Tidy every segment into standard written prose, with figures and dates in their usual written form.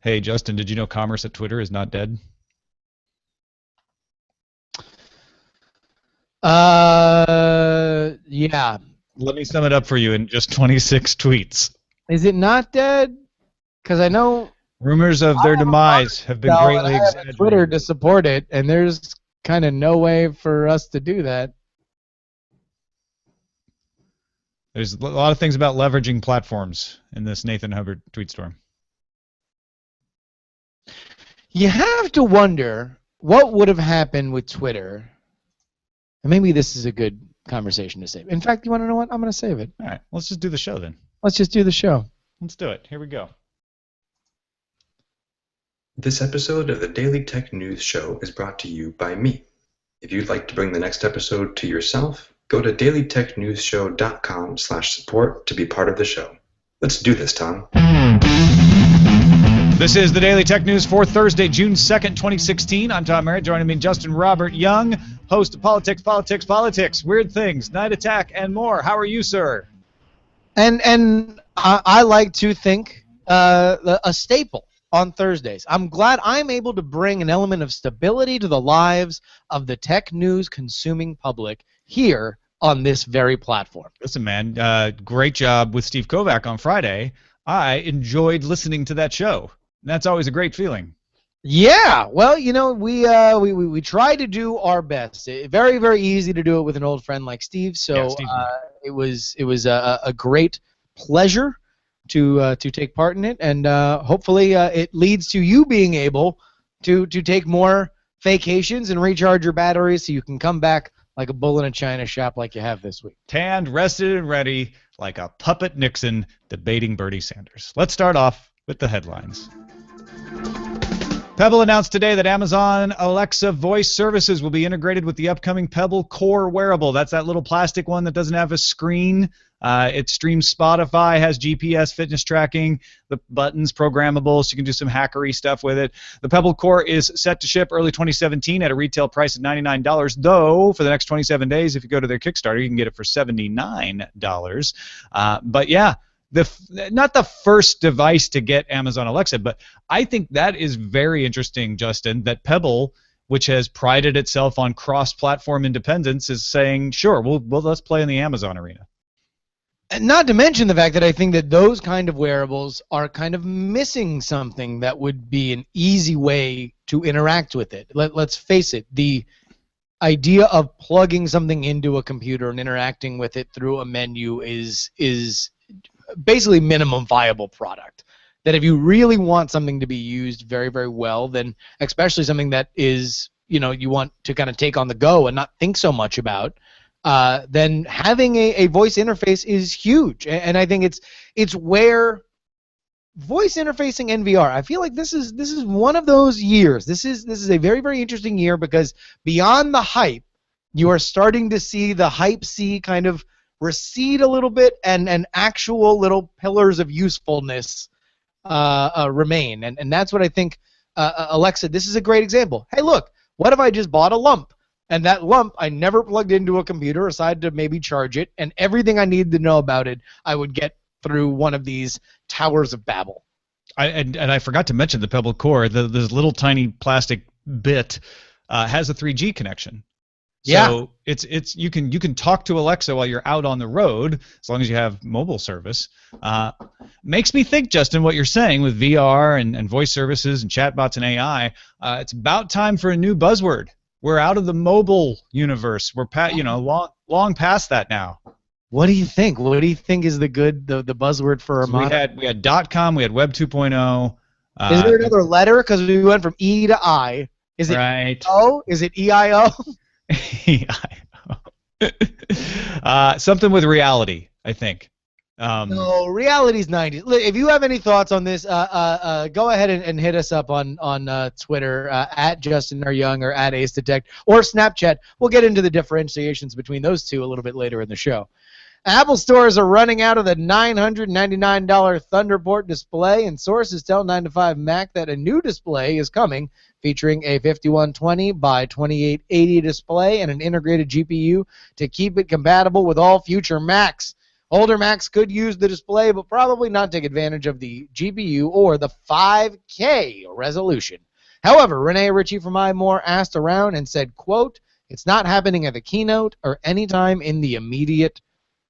Hey, Justin, did you know commerce at Twitter is not dead? Yeah. Let me sum it up for you in just 26 tweets. Is it not dead? Because I know Rumors of I their have a product demise have to been sell, and I greatly have a Twitter exaggerated. to support it, and there's kind of no way for us to do that. There's a lot of things about leveraging platforms in this Nathan Hubbard tweet storm. You have to wonder what would have happened with Twitter. And maybe this is a good conversation to save. In fact, you want to know what? I'm going to save it. All right, let's just do the show then. Let's just do the show. Let's do it. Here we go. This episode of the Daily Tech News Show is brought to you by me. If you'd like to bring the next episode to yourself, go to dailytechnewsshow.com/support to be part of the show. Let's do this, Tom. This is the Daily Tech News for Thursday, June 2nd, 2016. I'm Tom Merritt. Joining me, Justin Robert Young, host of Politics, Weird Things, Night Attack, and more. How are you, sir? And I like to think a staple on Thursdays. I'm glad I'm able to bring an element of stability to the lives of the tech news consuming public here on this very platform. Listen, man, great job with Steve Kovac on Friday. I enjoyed listening to that show. That's always a great feeling. Yeah, well, you know, we try to do our best. Very, very easy to do it with an old friend like Steve. So Yeah, Steve. it was a great pleasure to take part in it, and hopefully it leads to you being able to take more vacations and recharge your batteries so you can come back like a bull in a china shop like you have this week. Tanned, rested, and ready like a puppet Nixon debating Bernie Sanders. Let's start off with the headlines. Pebble announced today that Amazon Alexa voice services will be integrated with the upcoming Pebble Core wearable. That's that little plastic one that doesn't have a screen. It streams Spotify, has GPS fitness tracking, the button's programmable, so you can do some hackery stuff with it. The Pebble Core is set to ship early 2017 at a retail price of $99, though for the next 27 days, if you go to their Kickstarter, you can get it for $79. But yeah, not the first device to get Amazon Alexa, but I think that is very interesting, Justin, that Pebble, which has prided itself on cross-platform independence, is saying, sure, let's play in the Amazon arena. And not to mention the fact that I think that those kind of wearables are kind of missing something that would be an easy way to interact with it. Let's face it, the idea of plugging something into a computer and interacting with it through a menu is basically minimum viable product. That if you really want something to be used very, very well, then especially something that is, you want to kind of take on the go and not think so much about, then having a voice interface is huge. And I think it's where voice interfacing and VR, I feel like this is one of those years. This is a very, very interesting year because beyond the hype, you are starting to see the hype kind of recede a little bit, and actual little pillars of usefulness remain. And that's what I think, Alexa, this is a great example. Hey, look, what if I just bought a lump? And that lump I never plugged into a computer aside to maybe charge it, and everything I needed to know about it I would get through one of these towers of Babel. And I forgot to mention the Pebble Core. This little tiny plastic bit has a 3G connection. So Yeah. it's you can talk to Alexa while you're out on the road as long as you have mobile service. Makes me think, Justin, what you're saying with VR and voice services and chatbots and AI. It's about time for a new buzzword. We're out of the mobile universe. We're long past that now. What do you think? What do you think is the buzzword for So we had .com, we had Web 2.0. Is there another letter? Because we went from E to I. Is it right. O? Is it EIO? Something with reality, I think. No, reality's 90s. If you have any thoughts on this, go ahead and hit us up on Twitter at Justin or Young or at Ace Detect or Snapchat. We'll get into the differentiations between those two a little bit later in the show. Apple stores are running out of the $999 Thunderbolt display, and sources tell 9to5Mac that a new display is coming, featuring a 5120 by 2880 display and an integrated GPU to keep it compatible with all future Macs. Older Macs could use the display, but probably not take advantage of the GPU or the 5K resolution. However, Renee Ritchie from iMore asked around and said, quote, "It's not happening at the keynote or anytime in the immediate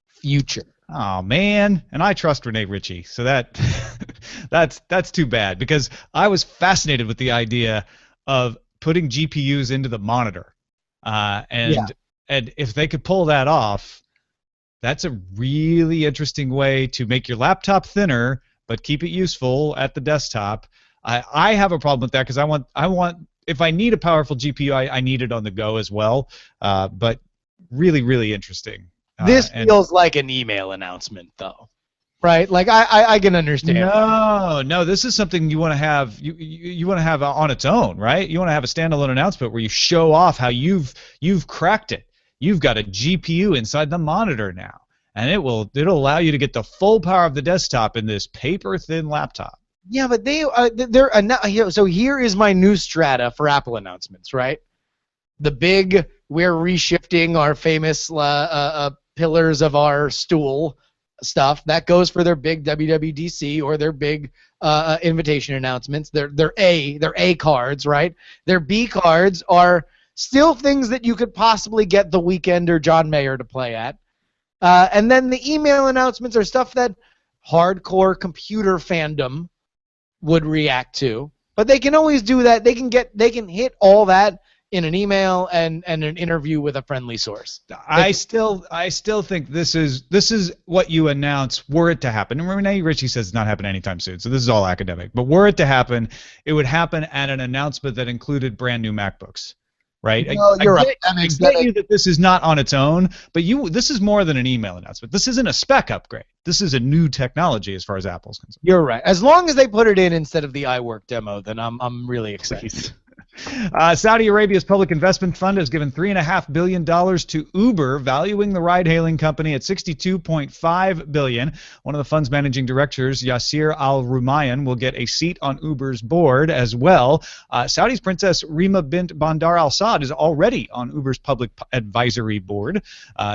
future." Oh man, and I trust Renee Ritchie, so that's too bad, because I was fascinated with the idea of putting GPUs into the monitor, and if they could pull that off, that's a really interesting way to make your laptop thinner but keep it useful at the desktop. I have a problem with that because I want if I need a powerful GPU, I need it on the go as well. But really interesting. This feels like an email announcement, though, right? Like I can understand. No, this is something you want to have. You want to have on its own, right? You want to have a standalone announcement where you show off how you've cracked it. You've got a GPU inside the monitor now, and it'll allow you to get the full power of the desktop in this paper-thin laptop. Yeah, but so here is my new strata for Apple announcements, right? The big, we're reshifting our famous pillars of our stool stuff. That goes for their big WWDC or their big invitation announcements. They're A cards, right? Their B cards are still things that you could possibly get The Weeknd or John Mayer to play at. And then the email announcements are stuff that hardcore computer fandom would react to. But they can always do that. They can hit all that in an email and an interview with a friendly source. I still think this is what you announce were it to happen. And Renee Ritchie says it's not happening anytime soon, so this is all academic. But were it to happen, it would happen at an announcement that included brand new MacBooks. Right? No, you're right. I get you that this is not on its own, but this is more than an email announcement. This isn't a spec upgrade. This is a new technology as far as Apple's concerned. You're right. As long as they put it in instead of the iWork demo, then I'm really excited. Saudi Arabia's public investment fund has given $3.5 billion to Uber, valuing the ride-hailing company at $62.5 billion. One of the fund's managing directors, Yasir Al-Rumayyan, will get a seat on Uber's board as well. Saudi's Princess Rima bint Bandar Al Saud is already on Uber's public advisory board,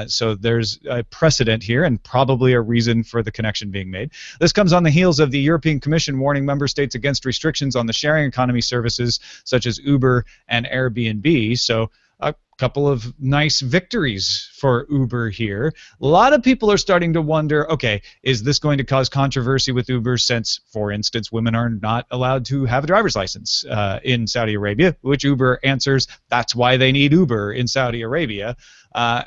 so there's a precedent here and probably a reason for the connection being made. This comes on the heels of the European Commission warning member states against restrictions on the sharing economy services such as Uber and Airbnb. So a couple of nice victories for Uber here. A lot of people are starting to wonder, okay, is this going to cause controversy with Uber since, for instance, women are not allowed to have a driver's license in Saudi Arabia, which Uber answers that's why they need Uber in Saudi Arabia.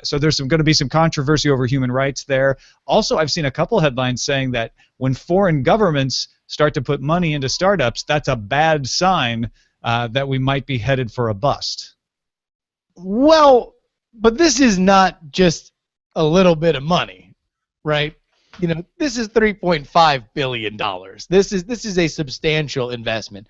So there's going to be some controversy over human rights there. Also, I've seen a couple headlines saying that when foreign governments start to put money into startups, that's a bad sign that we might be headed for a bust. Well, but this is not just a little bit of money, right? You know, this is $3.5 billion. This is a substantial investment.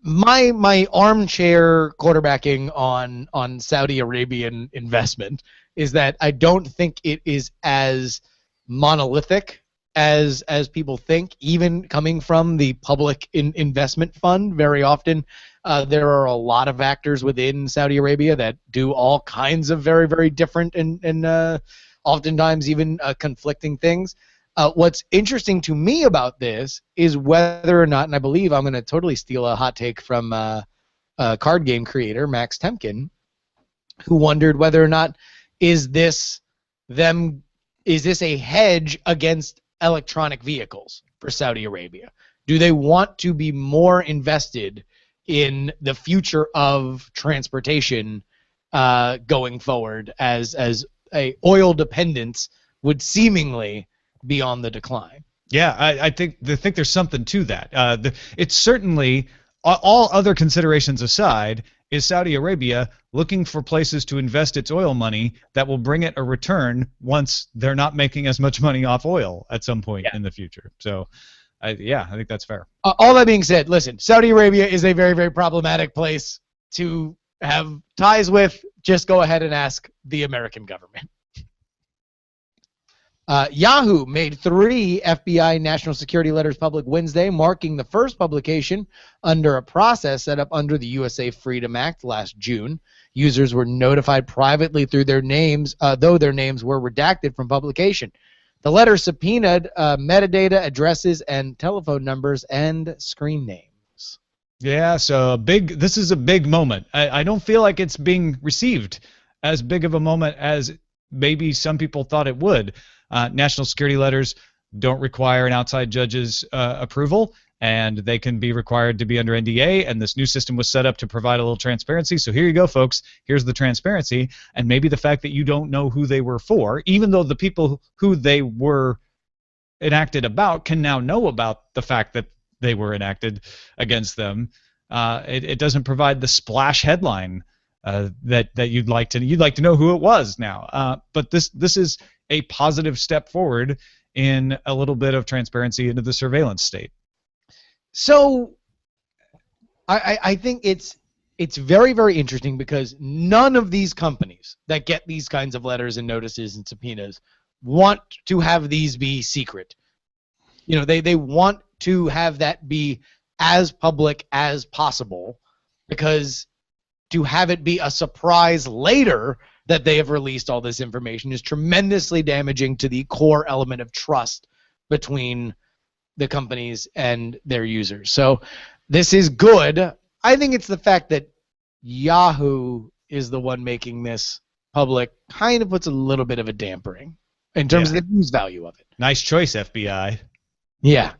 My armchair quarterbacking on Saudi Arabian investment is that I don't think it is as monolithic as people think, even coming from the public investment fund. Very often there are a lot of actors within Saudi Arabia that do all kinds of very, very different and oftentimes even conflicting things. What's interesting to me about this is whether or not, and I believe I'm going to totally steal a hot take from a card game creator, Max Temkin, who wondered whether or not is this a hedge against electronic vehicles for Saudi Arabia? Do they want to be more invested in the future of transportation going forward as a oil dependence would seemingly be on the decline? Yeah, I think there's something to that. It's certainly, all other considerations aside, is Saudi Arabia looking for places to invest its oil money that will bring it a return once they're not making as much money off oil at some point in the future. So, I think that's fair. All that being said, listen, Saudi Arabia is a very, very problematic place to have ties with. Just go ahead and ask the American government. Yahoo made 3 FBI national security letters public Wednesday, marking the first publication under a process set up under the USA Freedom Act last June. Users were notified privately through their names, though their names were redacted from publication. The letter subpoenaed metadata, addresses, and telephone numbers and screen names. Yeah, so this is a big moment. I don't feel like it's being received as big of a moment as maybe some people thought it would. National security letters don't require an outside judge's approval, and they can be required to be under NDA, and this new system was set up to provide a little transparency. So here you go, folks. Here's the transparency, and maybe the fact that you don't know who they were for, even though the people who they were enacted about can now know about the fact that they were enacted against them. It doesn't provide the splash headline that you'd like to know who it was now. But this is a positive step forward in a little bit of transparency into the surveillance state. So I think it's very, very interesting because none of these companies that get these kinds of letters and notices and subpoenas want to have these be secret. You know, they want to have that be as public as possible, because to have it be a surprise later that they have released all this information is tremendously damaging to the core element of trust between the companies and their users. So this is good. I think it's the fact that Yahoo is the one making this public kind of puts a little bit of a dampering in terms of the news value of it. Nice choice, FBI. Yeah.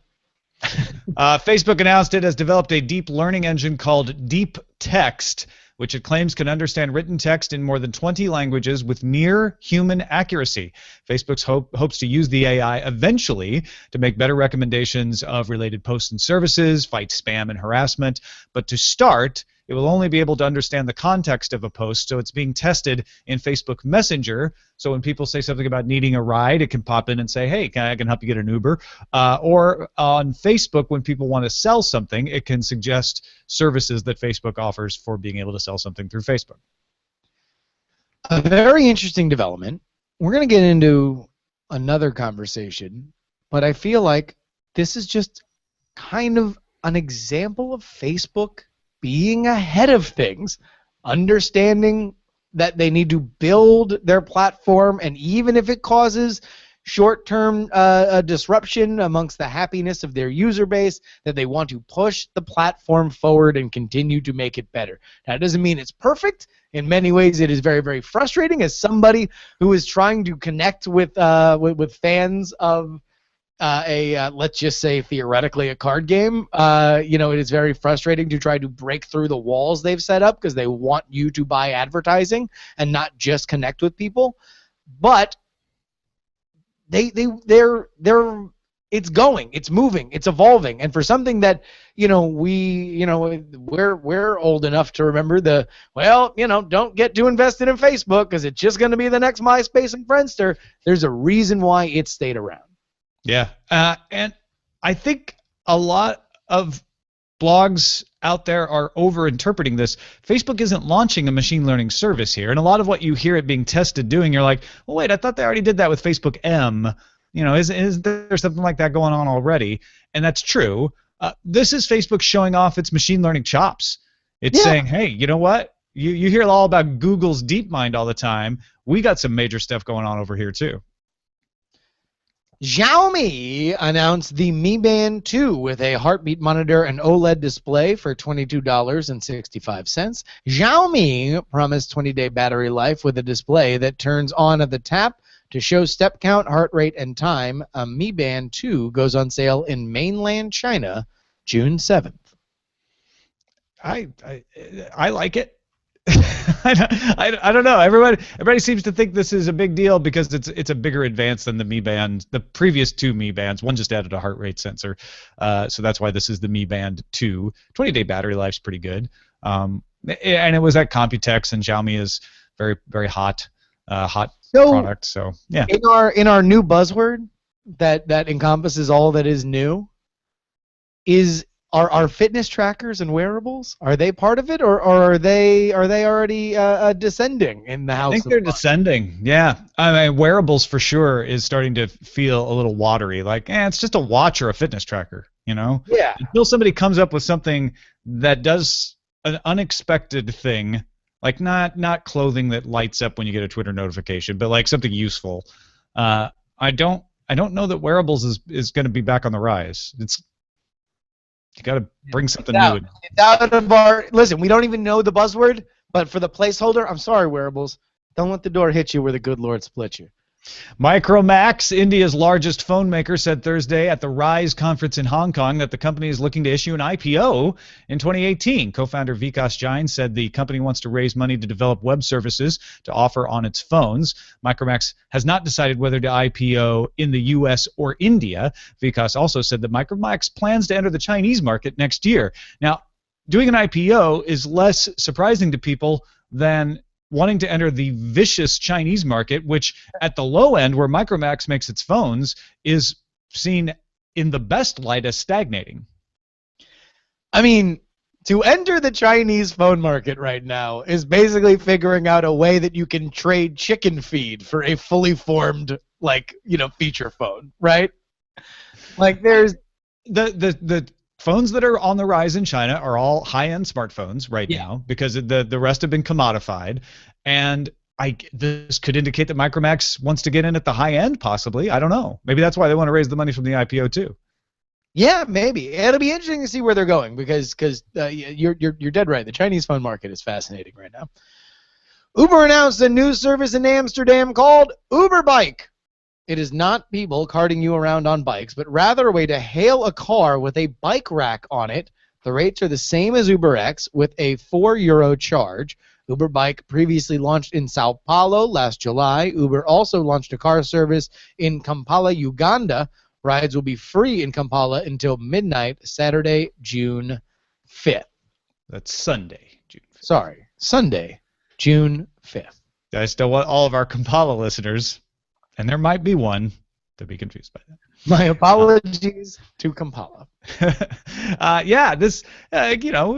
Facebook announced it has developed a deep learning engine called Deep Text, which it claims can understand written text in more than 20 languages with near human accuracy. Facebook hopes to use the AI eventually to make better recommendations of related posts and services, fight spam and harassment. But to start, it will only be able to understand the context of a post, so it's being tested in Facebook Messenger. So when people say something about needing a ride, it can pop in and say, hey, I can help you get an Uber. Or on Facebook, when people want to sell something, it can suggest services that Facebook offers for being able to sell something through Facebook. A very interesting development. We're going to get into another conversation, but I feel like this is just kind of an example of Facebook being ahead of things, understanding that they need to build their platform, and even if it causes short-term disruption amongst the happiness of their user base, that they want to push the platform forward and continue to make it better. Now, it doesn't mean it's perfect. In many ways, it is very, very frustrating as somebody who is trying to connect with fans of let's just say theoretically a card game. It is very frustrating to try to break through the walls they've set up because they want you to buy advertising and not just connect with people. But they're it's going, it's moving, it's evolving, and for something that we're old enough to remember don't get too invested in Facebook because it's just going to be the next MySpace and Friendster. There's a reason why it stayed around. Yeah, and I think a lot of blogs out there are over-interpreting this. Facebook isn't launching a machine learning service here, and a lot of what you hear it being tested doing, you're like, well, wait, I thought they already did that with Facebook M. Is there something like that going on already? And that's true. This is Facebook showing off its machine learning chops. It's saying, hey, you know what? You hear all about Google's DeepMind all the time. We got some major stuff going on over here, too. Xiaomi announced the Mi Band 2 with a heartbeat monitor and OLED display for $22.65. Xiaomi promised 20-day battery life with a display that turns on at the tap to show step count, heart rate, and time. A Mi Band 2 goes on sale in mainland China June 7th. I like it. I don't know. Everybody seems to think this is a big deal because it's a bigger advance than the Mi Band. The previous two Mi Bands, one just added a heart rate sensor, so that's why this is the Mi Band 2. 20-day battery life's pretty good, and it was at Computex, and Xiaomi is very, very hot product. So yeah. In our new buzzword that encompasses all that is new, is Are fitness trackers and wearables, are they part of it, or are they already descending in the I house think of they're fun? descending. Yeah, I mean, wearables for sure is starting to feel a little watery. Like, it's just a watch or a fitness tracker. Yeah. Until somebody comes up with something that does an unexpected thing, like not clothing that lights up when you get a Twitter notification, but like something useful. Uh, I don't know that wearables is going to be back on the rise. You got to bring something new. It's out of our listen. We don't even know the buzzword, but for the placeholder, I'm sorry, wearables. Don't let the door hit you where the good Lord split you. Micromax, India's largest phone maker, said Thursday at the RISE conference in Hong Kong that the company is looking to issue an IPO in 2018. Co-founder Vikas Jain said the company wants to raise money to develop web services to offer on its phones. Micromax has not decided whether to IPO in the U.S. or India. Vikas also said that Micromax plans to enter the Chinese market next year. Now, doing an IPO is less surprising to people than wanting to enter the vicious Chinese market, which at the low end where Micromax makes its phones is seen in the best light as stagnating. I mean, to enter the Chinese phone market right now is basically figuring out a way that you can trade chicken feed for a fully formed, feature phone, right? Like there's the phones that are on the rise in China are all high-end smartphones right now because the rest have been commodified, and this could indicate that Micromax wants to get in at the high end, possibly. I don't know. Maybe that's why they want to raise the money from the IPO too. Yeah, maybe. It'll be interesting to see where they're going because you're dead right. The Chinese phone market is fascinating right now. Uber announced a new service in Amsterdam called Uber Bike. It is not people carting you around on bikes, but rather a way to hail a car with a bike rack on it. The rates are the same as UberX with a €4 charge. Uber Bike previously launched in Sao Paulo last July. Uber also launched a car service in Kampala, Uganda. Rides will be free in Kampala until midnight, Saturday, June 5th. That's Sunday, June 5th. Sorry, Sunday, June 5th. I still want all of our Kampala listeners, and there might be one, to be confused by that. My apologies to Kampala. We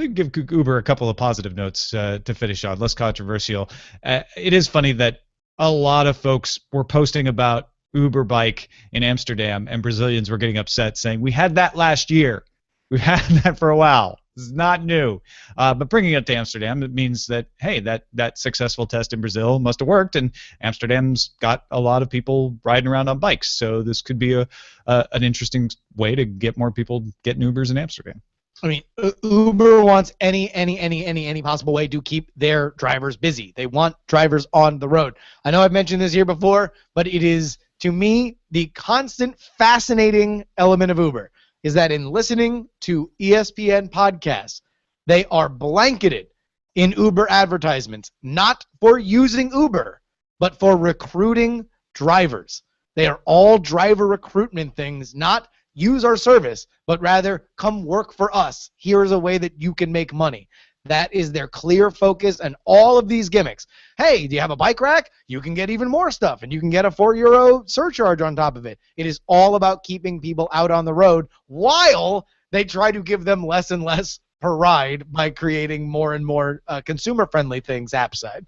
give Uber a couple of positive notes to finish on, less controversial. It is funny that a lot of folks were posting about Uber Bike in Amsterdam, and Brazilians were getting upset saying, we had that last year. We've had that for a while. This is not new. But bringing it to Amsterdam, it means that, hey, that successful test in Brazil must have worked, and Amsterdam's got a lot of people riding around on bikes. So this could be an interesting way to get more people getting Ubers in Amsterdam. I mean, Uber wants any possible way to keep their drivers busy. They want drivers on the road. I know I've mentioned this here before, but it is, to me, the constant fascinating element of Uber is that in listening to ESPN podcasts, they are blanketed in Uber advertisements, not for using Uber, but for recruiting drivers. They are all driver recruitment things, not use our service, but rather come work for us. Here's a way that you can make money. That is their clear focus, and all of these gimmicks. Hey, do you have a bike rack? You can get even more stuff, and you can get a €4 surcharge on top of it. It is all about keeping people out on the road while they try to give them less and less per ride by creating more and more consumer-friendly things app side.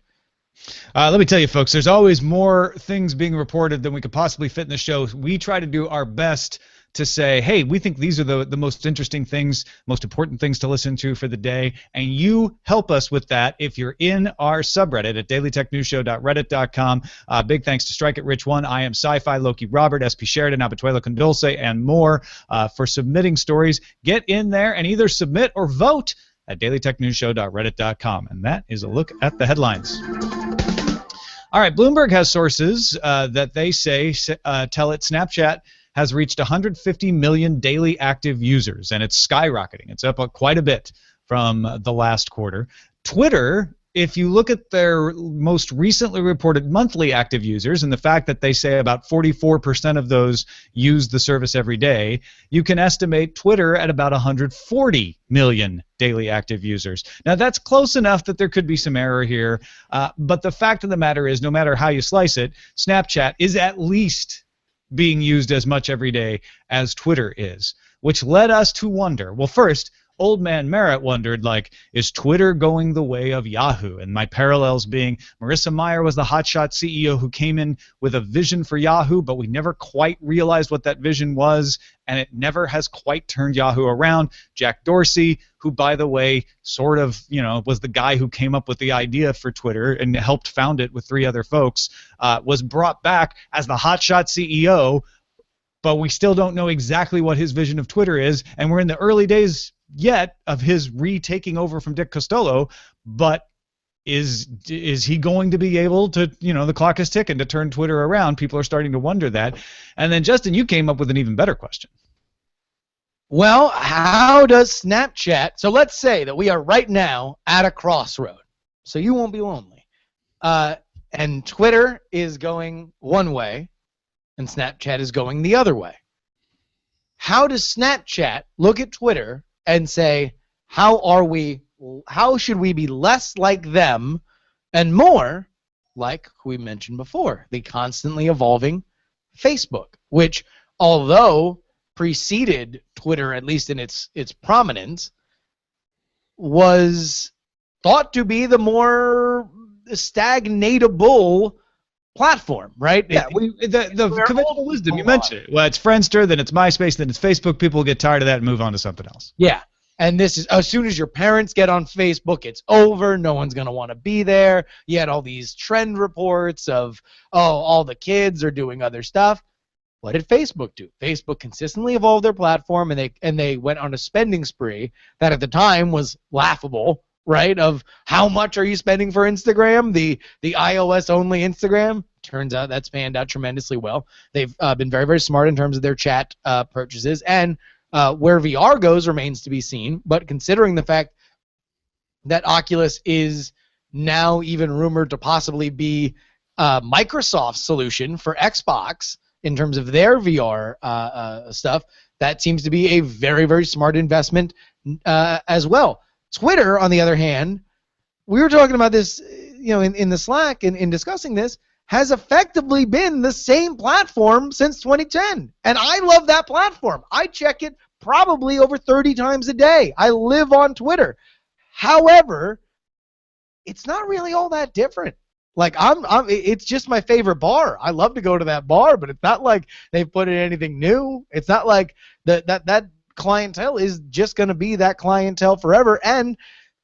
Let me tell you, folks, there's always more things being reported than we could possibly fit in the show. We try to do our best to say, hey, we think these are the most interesting things, most important things to listen to for the day, and you help us with that if you're in our subreddit at dailytechnewsshow.reddit.com. Big thanks to Strike It Rich One, I Am Sci-Fi, Loki Robert, SP Sheridan, Abituelo Condolce, and more for submitting stories. Get in there and either submit or vote at dailytechnewsshow.reddit.com. And that is a look at the headlines. All right, Bloomberg has sources that they say tell it Snapchat has reached 150 million daily active users, and it's skyrocketing. It's up quite a bit from the last quarter. Twitter, if you look at their most recently reported monthly active users and the fact that they say about 44% of those use the service every day, you can estimate Twitter at about 140 million daily active users. Now, that's close enough that there could be some error here, but the fact of the matter is, no matter how you slice it, Snapchat is at least being used as much every day as Twitter is. which led us to wonder. Well, first, Old Man Merritt wondered, like, is Twitter going the way of Yahoo? And my parallels being Marissa Mayer was the hotshot CEO who came in with a vision for Yahoo, but we never quite realized what that vision was, and it never has quite turned Yahoo around. Jack Dorsey, who, by the way, sort of, was the guy who came up with the idea for Twitter and helped found it with 3 other folks, was brought back as the hotshot CEO, but we still don't know exactly what his vision of Twitter is, and we're in the early days yet of his retaking over from Dick Costolo, but is he going to be able to, the clock is ticking to turn Twitter around? People are starting to wonder that. And then, Justin, you came up with an even better question. Well, how does Snapchat, so let's say that we are right now at a crossroad, so you won't be lonely, and Twitter is going one way and Snapchat is going the other way. How does Snapchat look at Twitter and say, how should we be less like them and more like who we mentioned before, the constantly evolving Facebook, which, although preceded Twitter, at least in its prominence, was thought to be the more stagnatable platform, right? Yeah, the conventional wisdom, you mentioned it. Well, it's Friendster, then it's MySpace, then it's Facebook. People get tired of that and move on to something else. Yeah, and this is, as soon as your parents get on Facebook, it's over. No one's going to want to be there. You had all these trend reports of, all the kids are doing other stuff. What did Facebook do? Facebook consistently evolved their platform, and they went on a spending spree that at the time was laughable, right? Of how much are you spending for Instagram, the iOS only Instagram? Turns out that's panned out tremendously well. They've been very, very smart in terms of their chat purchases, and where VR goes remains to be seen. But considering the fact that Oculus is now even rumored to possibly be Microsoft's solution for Xbox in terms of their VR stuff, that seems to be a very, very smart investment as well. Twitter, on the other hand, we were talking about this, in the Slack and in discussing this, has effectively been the same platform since 2010. And I love that platform. I check it probably over 30 times a day. I live on Twitter. However, it's not really all that different. Like, it's just my favorite bar. I love to go to that bar, but it's not like they've put in anything new. It's not like that clientele is just going to be that clientele forever, and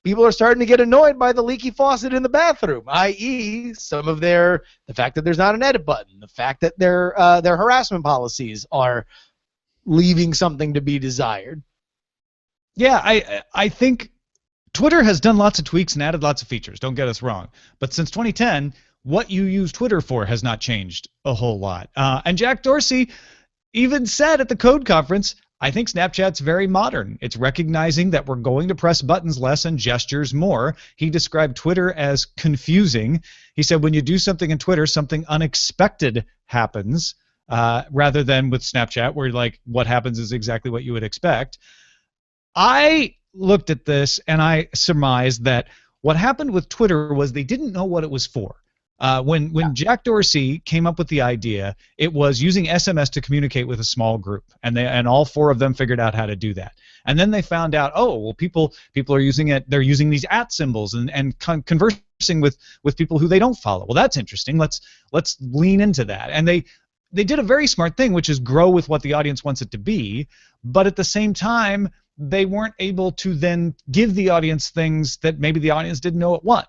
people are starting to get annoyed by the leaky faucet in the bathroom, i.e. the fact that there's not an edit button, the fact that their harassment policies are leaving something to be desired. Yeah, I think Twitter has done lots of tweaks and added lots of features, don't get us wrong, but since 2010, what you use Twitter for has not changed a whole lot. And Jack Dorsey even said at the Code Conference, I think Snapchat's very modern. It's recognizing that we're going to press buttons less and gestures more. He described Twitter as confusing. He said when you do something in Twitter, something unexpected happens, rather than with Snapchat where what happens is exactly what you would expect. I looked at this and I surmised that what happened with Twitter was they didn't know what it was for. When Jack Dorsey came up with the idea, it was using SMS to communicate with a small group, and all 4 of them figured out how to do that. And then they found out, people are using it. They're using these @ symbols and conversing with people who they don't follow. Well, that's interesting. Let's lean into that. And they did a very smart thing, which is grow with what the audience wants it to be, but at the same time, they weren't able to then give the audience things that maybe the audience didn't know it want.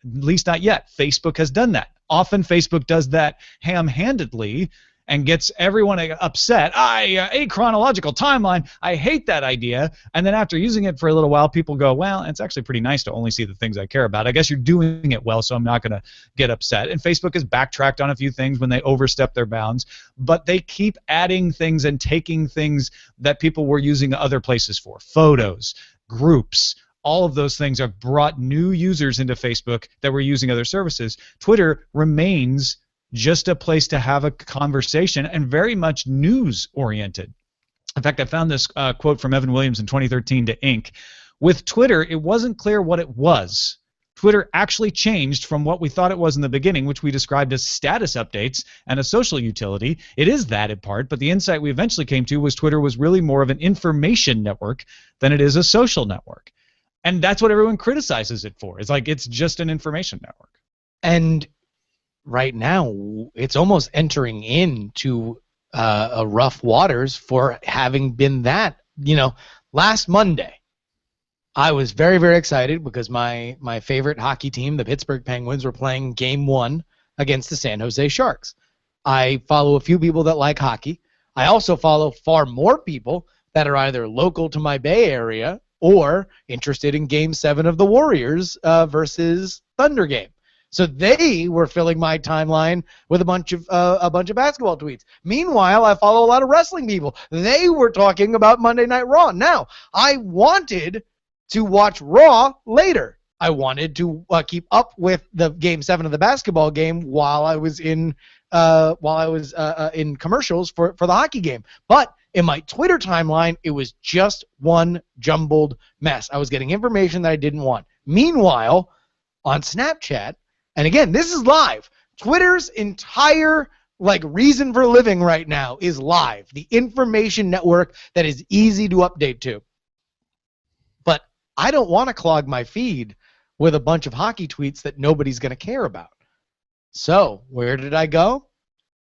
At least not yet. Facebook has done that. Often Facebook does that ham-handedly and gets everyone upset. A chronological timeline. I hate that idea. And then after using it for a little while, people go, well, it's actually pretty nice to only see the things I care about. I guess you're doing it well, so I'm not going to get upset. And Facebook has backtracked on a few things when they overstep their bounds, but they keep adding things and taking things that people were using other places for. Photos, groups, all of those things have brought new users into Facebook that were using other services. Twitter remains just a place to have a conversation and very much news-oriented. In fact, I found this quote from Evan Williams in 2013 to Inc. With Twitter, it wasn't clear what it was, Twitter actually changed from what we thought it was in the beginning, which we described as status updates and a social utility. It is that in part, but the insight we eventually came to was Twitter was really more of an information network than it is a social network. And that's what everyone criticizes it for. It's like it's just an information network. And right now, it's almost entering into a rough waters for having been that. Last Monday, I was very, very excited because my favorite hockey team, the Pittsburgh Penguins, were playing Game 1 against the San Jose Sharks. I follow a few people that like hockey. I also follow far more people that are either local to my Bay Area or interested in Game 7 of the Warriors versus Thunder game. So they were filling my timeline with a bunch of basketball tweets. Meanwhile, I follow a lot of wrestling people. They were talking about Monday Night Raw. Now, I wanted to watch Raw later. I wanted to keep up with the Game 7 of the basketball game while I was in commercials for the hockey game. But in my Twitter timeline, it was just one jumbled mess. I was getting information that I didn't want. Meanwhile, on Snapchat, and again, this is live. Twitter's entire reason for living right now is live. The information network that is easy to update to. But I don't want to clog my feed with a bunch of hockey tweets that nobody's going to care about. So where did I go?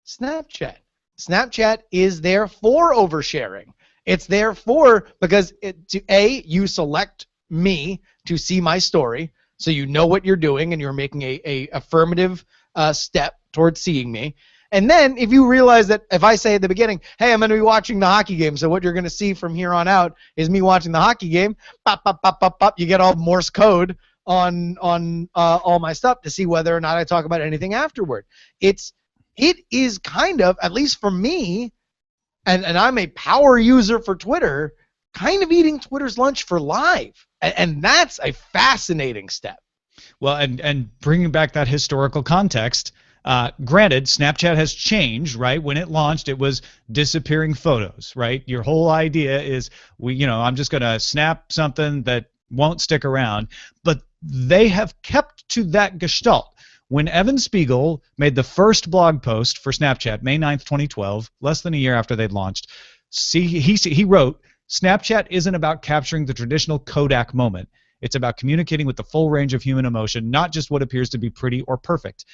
Snapchat. Snapchat is there for oversharing. It's there for because you select me to see my story. So you know what you're doing, and you're making a affirmative step towards seeing me. And then if you realize that if I say at the beginning, hey, I'm going to be watching the hockey game, so what you're going to see from here on out is me watching the hockey game, pop, pop, pop, pop, pop, you get all Morse code on all my stuff to see whether or not I talk about anything afterward. It is kind of, at least for me, and I'm a power user for Twitter, kind of eating Twitter's lunch for live. And that's a fascinating step. Well, and bringing back that historical context, granted, Snapchat has changed, right? When it launched, it was disappearing photos, right? Your whole idea is, I'm just going to snap something that won't stick around. But they have kept to that gestalt. When Evan Spiegel made the first blog post for Snapchat, May 9th, 2012, less than a year after they'd launched, he wrote, Snapchat isn't about capturing the traditional Kodak moment. It's about communicating with the full range of human emotion, not just what appears to be pretty or perfect.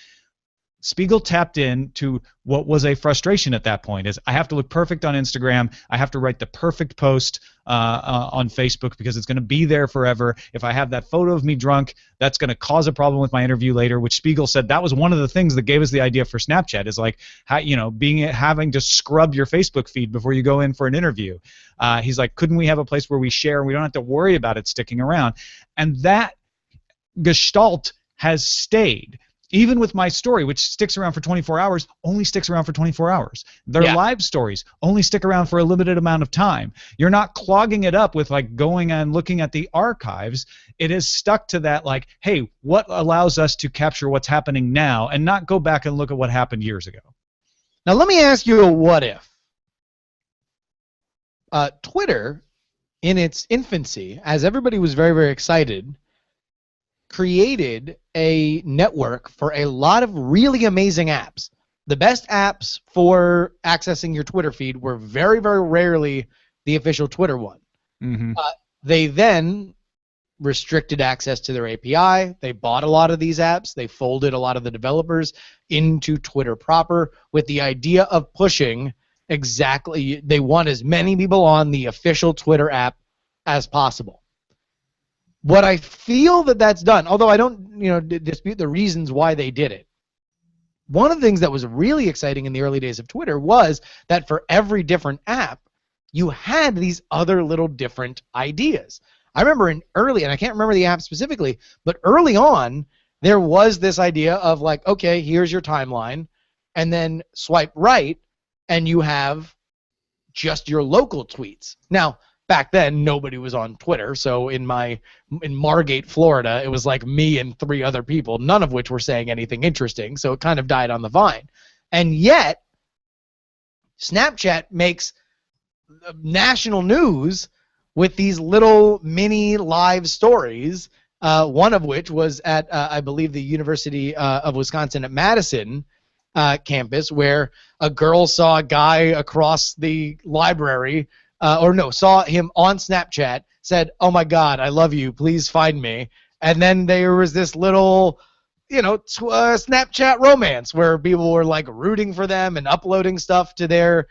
Spiegel tapped into what was a frustration at that point, is I have to look perfect on Instagram. I have to write the perfect post on Facebook because it's going to be there forever. If I have that photo of me drunk, that's going to cause a problem with my interview later, which Spiegel said that was one of the things that gave us the idea for Snapchat, is having to scrub your Facebook feed before you go in for an interview. He's like, couldn't we have a place where we share and we don't have to worry about it sticking around? And that gestalt has stayed. Even with my story, which sticks around for 24 hours, only sticks around for 24 hours. Their live stories only stick around for a limited amount of time. You're not clogging it up with going and looking at the archives. It is stuck to that hey, what allows us to capture what's happening now and not go back and look at what happened years ago? Now let me ask you a what if. Twitter, in its infancy, as everybody was very, very excited, created a network for a lot of really amazing apps. The best apps for accessing your Twitter feed were very, very rarely the official Twitter one. Mm-hmm. They then restricted access to their API. They bought a lot of these apps. They folded a lot of the developers into Twitter proper with the idea of pushing exactly, they want as many people on the official Twitter app as possible. What I feel that's done, although I don't dispute the reasons why they did it, one of the things that was really exciting in the early days of Twitter was that for every different app, you had these other little different ideas. I remember and I can't remember the app specifically, but early on, there was this idea of okay, here's your timeline, and then swipe right, and you have just your local tweets. Now, back then, nobody was on Twitter, so in Margate, Florida, it was me and 3 other people, none of which were saying anything interesting, so it kind of died on the vine. And yet, Snapchat makes national news with these little mini live stories one of which was at, I believe, the University of Wisconsin at Madison campus, where a girl saw a guy across the library, saw him on Snapchat, said, "Oh my God, I love you, please find me." And then there was this little, Snapchat romance where people were like rooting for them and uploading stuff to their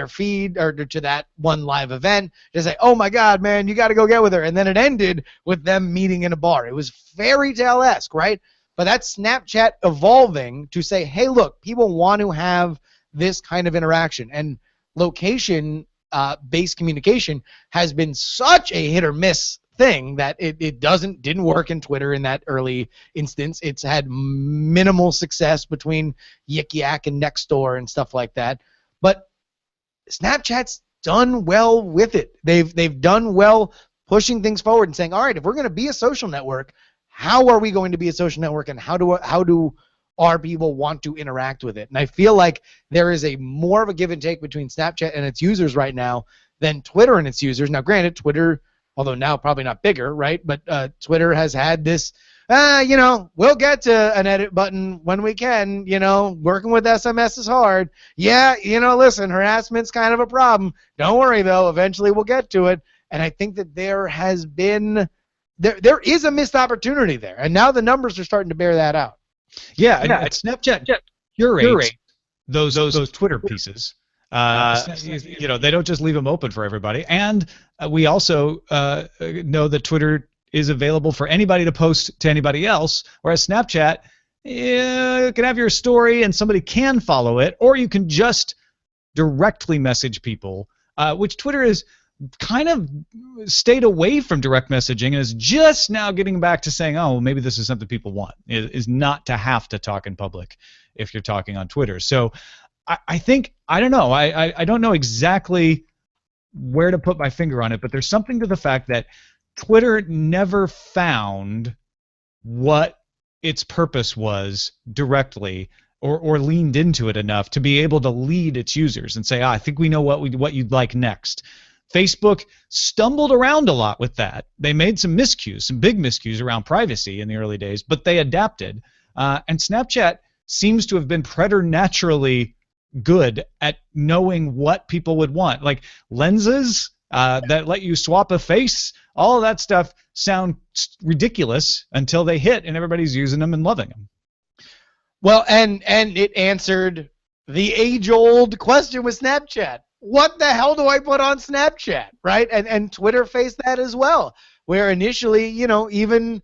feed or to that one live event to say, "Oh my God, man, you got to go get with her." And then it ended with them meeting in a bar. It was fairy tale-esque, right? But that's Snapchat evolving to say, hey, look, people want to have this kind of interaction. And location-based communication has been such a hit or miss thing that it didn't work in Twitter in that early instance. It's had minimal success between Yik Yak and Nextdoor and stuff like that. But Snapchat's done well with it. They've done well pushing things forward and saying, all right, if we're going to be a social network, how are we going to be a social network, and how do our people want to interact with it? And I feel like there is a more of a give and take between Snapchat and its users right now than Twitter and its users. Now, granted, Twitter, although now probably not bigger, right? But Twitter has had this, we'll get to an edit button when we can. Working with SMS is hard. Yeah, listen, harassment's kind of a problem. Don't worry, though. Eventually we'll get to it. And I think that there has been, there is a missed opportunity there. And now the numbers are starting to bear that out. Yeah, and Snapchat curates those Twitter pieces. They don't just leave them open for everybody. And we also know that Twitter is available for anybody to post to anybody else, whereas Snapchat, you can have your story and somebody can follow it, or you can just directly message people, which Twitter is kind of stayed away from direct messaging and is just now getting back to saying, oh, maybe this is something people want, is not to have to talk in public if you're talking on Twitter. So I think, I don't know, I don't know exactly where to put my finger on it, but there's something to the fact that Twitter never found what its purpose was directly, or leaned into it enough to be able to lead its users and say, I think we know what you'd like next. Facebook stumbled around a lot with that. They made some miscues, some big miscues around privacy in the early days, but they adapted. And Snapchat seems to have been preternaturally good at knowing what people would want. Like lenses that let you swap a face, all of that stuff sound ridiculous until they hit and everybody's using them and loving them. Well, and it answered the age-old question with Snapchat. What the hell do I put on Snapchat, right? And Twitter faced that as well, where initially, even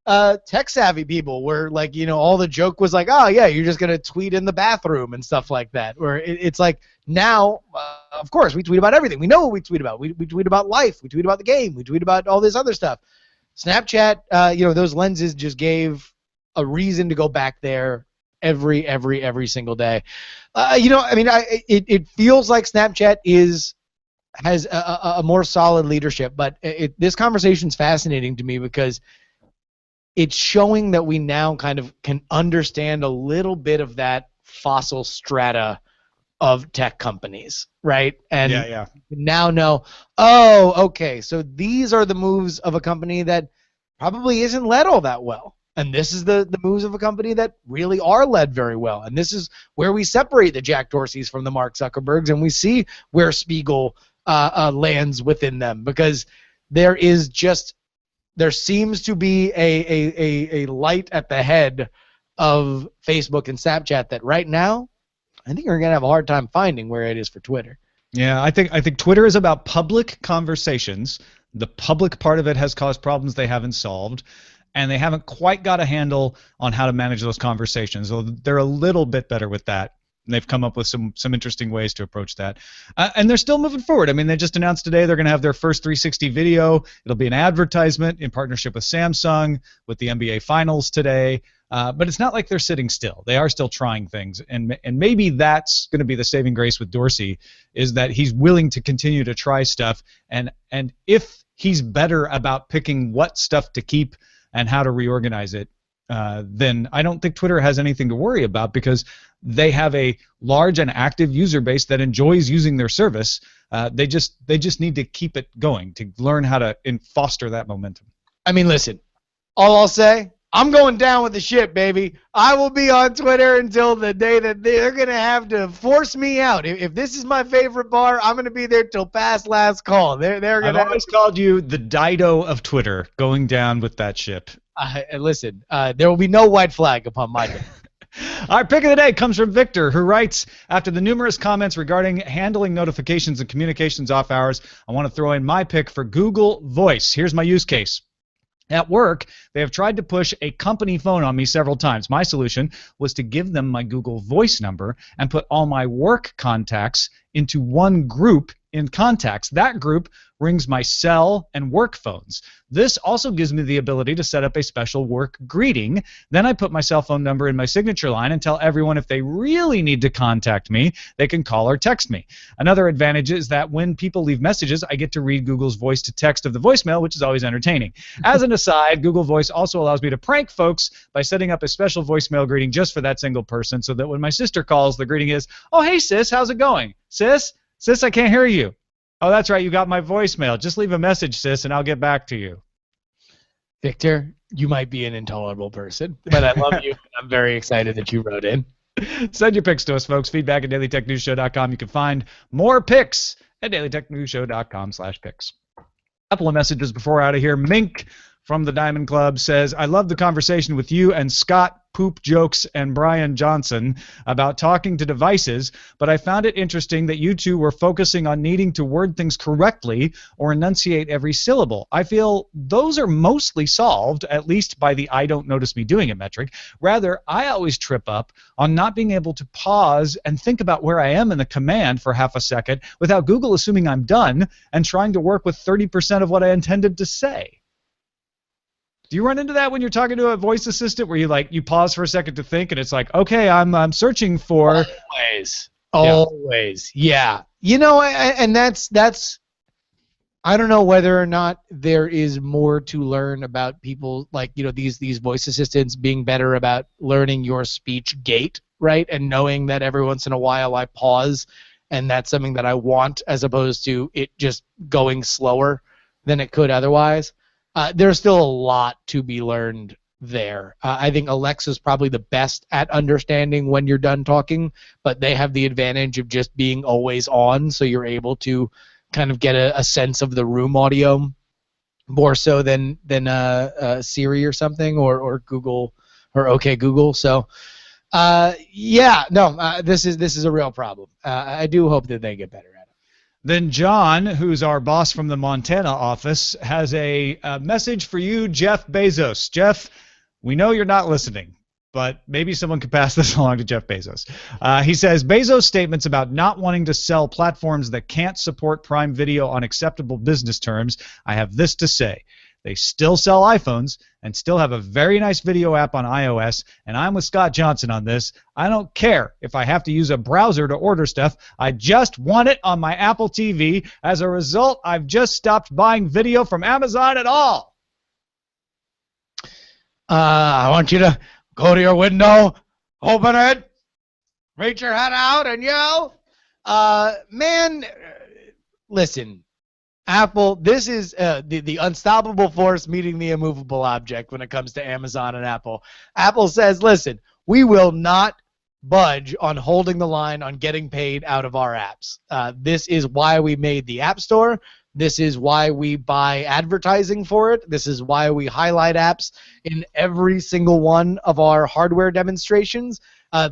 tech-savvy people were like, all the joke was like, oh, yeah, you're just going to tweet in the bathroom and stuff like that, where it's like now, of course, we tweet about everything. We know what we tweet about. We tweet about life. We tweet about the game. We tweet about all this other stuff. Snapchat, those lenses just gave a reason to go back there every single day. It feels like Snapchat has a more solid leadership, but this conversation's fascinating to me because it's showing that we now kind of can understand a little bit of that fossil strata of tech companies, right? And now know, oh, okay, so these are the moves of a company that probably isn't led all that well. And this is the moves of a company that really are led very well. And this is where we separate the Jack Dorseys from the Mark Zuckerbergs, and we see where Spiegel lands within them, because there seems to be a light at the head of Facebook and Snapchat that right now I think you're going to have a hard time finding where it is for Twitter. Yeah, I think Twitter is about public conversations. The public part of it has caused problems they haven't solved, and they haven't quite got a handle on how to manage those conversations. So they're a little bit better with that. And they've come up with some interesting ways to approach that. And they're still moving forward. I mean, they just announced today they're going to have their first 360 video. It'll be an advertisement in partnership with Samsung, with the NBA Finals today. But it's not like they're sitting still. They are still trying things. And maybe that's going to be the saving grace with Dorsey, is that he's willing to continue to try stuff. And if he's better about picking what stuff to keep and how to reorganize it, then I don't think Twitter has anything to worry about, because they have a large and active user base that enjoys using their service. They just need to keep it going, to learn how to foster that momentum. I mean, listen, All I'll say, I'm going down with the ship, baby. I will be on Twitter until the day that they're going to have to force me out. If this is my favorite bar, I'm going to be there till past last call. They're going I've to always called you the Dido of Twitter, going down with that ship. listen, there will be no white flag upon my door. Our pick of the day comes from Victor, who writes, after the numerous comments regarding handling notifications and communications off hours, I want to throw in my pick for Google Voice. Here's my use case. At work, they have tried to push a company phone on me several times. My solution was to give them my Google Voice number and put all my work contacts into one group in contacts. That group rings my cell and work phones. This also gives me the ability to set up a special work greeting. Then I put my cell phone number in my signature line and tell everyone if they really need to contact me, they can call or text me. Another advantage is that when people leave messages, I get to read Google's voice to text of the voicemail, which is always entertaining. As an aside, Google Voice also allows me to prank folks by setting up a special voicemail greeting just for that single person, so that when my sister calls, the greeting is, "Oh, hey, sis, how's it going? Sis, I can't hear you. Oh, that's right, you got my voicemail. Just leave a message, sis, and I'll get back to you." Victor, you might be an intolerable person, but I love you. I'm very excited that you wrote in. Send your picks to us, folks. Feedback at dailytechnewsshow.com. You can find more picks at dailytechnewsshow.com/picks. A couple of messages before we're out of here. Mink from the Diamond Club says, I love the conversation with you and Scott Poop Jokes and Brian Johnson about talking to devices, but I found it interesting that you two were focusing on needing to word things correctly or enunciate every syllable. I feel those are mostly solved, at least by the I don't notice me doing it metric. Rather, I always trip up on not being able to pause and think about where I am in the command for half a second without Google assuming I'm done and trying to work with 30% of what I intended to say. Do you run into that when you're talking to a voice assistant where you pause for a second to think and it's like, okay, I'm searching for always. Yeah. You know, and that's I don't know whether or not there is more to learn about people like, these voice assistants being better about learning your speech gait, right? And knowing that every once in a while I pause and that's something that I want as opposed to it just going slower than it could otherwise. There's still a lot to be learned there. I think Alexa's probably the best at understanding when you're done talking, but they have the advantage of just being always on, so you're able to kind of get a sense of the room audio more so than Siri or something or Google or OK Google. So this is a real problem. I do hope that they get better at it. Then John, who's our boss from the Montana office, has a message for you, Jeff Bezos. Jeff, we know you're not listening, but maybe someone could pass this along to Jeff Bezos. He says, Bezos' statements about not wanting to sell platforms that can't support Prime Video on acceptable business terms, I have this to say. They still sell iPhones and still have a very nice video app on iOS, and I'm with Scott Johnson on this. I don't care if I have to use a browser to order stuff. I just want it on my Apple TV. As a result, I've just stopped buying video from Amazon at all. I want you to go to your window, open it, reach your head out, and yell. Man, listen. Apple, this is the unstoppable force meeting the immovable object when it comes to Amazon and Apple. Apple says, listen, we will not budge on holding the line on getting paid out of our apps. This is why we made the App Store. This is why we buy advertising for it. This is why we highlight apps in every single one of our hardware demonstrations.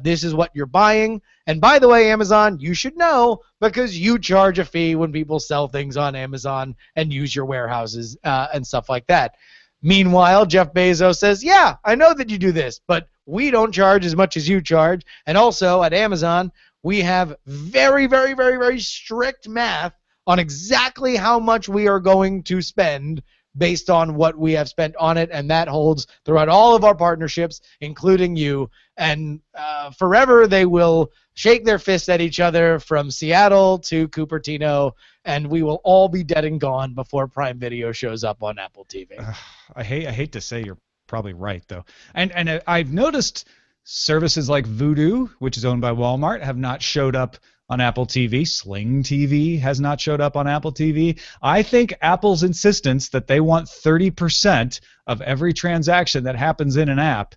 This is what you're buying. And by the way, Amazon, you should know because you charge a fee when people sell things on Amazon and use your warehouses and stuff like that. Meanwhile, Jeff Bezos says, yeah, I know that you do this, but we don't charge as much as you charge. And also at Amazon, we have very, very, very, very strict math on exactly how much we are going to spend based on what we have spent on it, and that holds throughout all of our partnerships, including you. And forever they will shake their fists at each other from Seattle to Cupertino, and we will all be dead and gone before Prime Video shows up on Apple TV. I hate to say you're probably right, though. And I've noticed services like Vudu, which is owned by Walmart, have not showed up on Apple TV. Sling TV has not showed up on Apple TV. I think Apple's insistence that they want 30% of every transaction that happens in an app